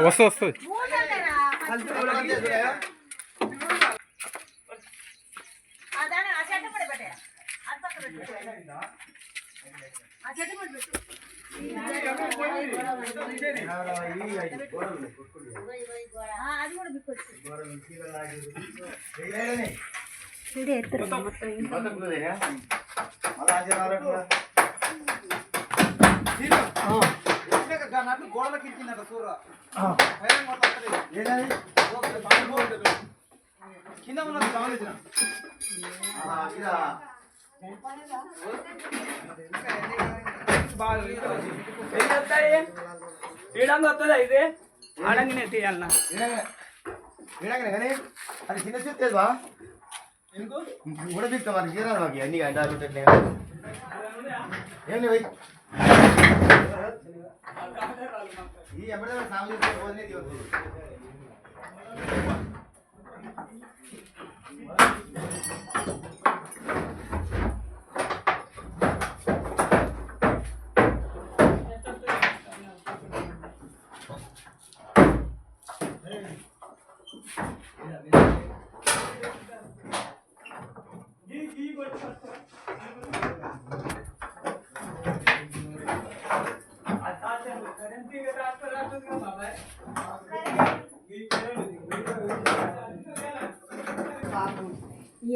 వస్తుంది గోడలకి ఇచ్చిందట చూడ కింద ఉన్నది గమనించిన వస్తుందా ఇది ఆడంగానే తీయాలన్నా కానీ అది చిన్న చూస్తేవా కూడా తీస్తా మరి తీరాలి మాకు అన్ని గంటలు ఏం లేవు ఈ ఎప్పుడైనా సాగు పోతే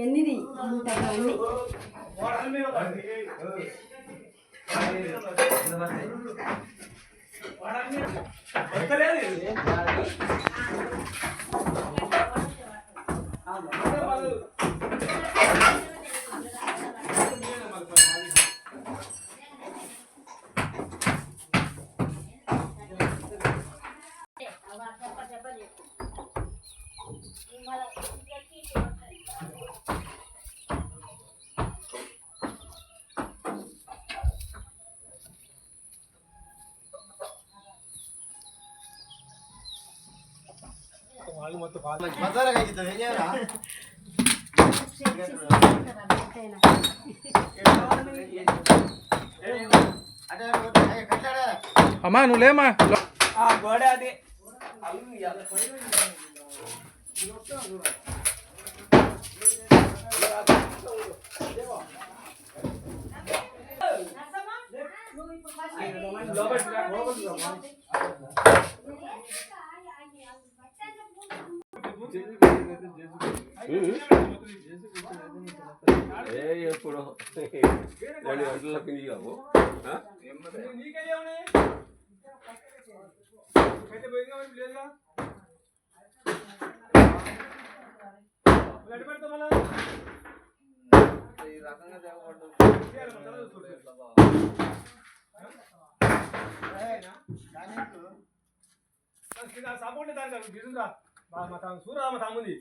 ఎన్నిది అమ్మా నువ్వు లేమా గోడ అది ఎప్పుడు 2 గంటలకు నీకు సపోర్ట్ దాని సూర్య తమ్ముంది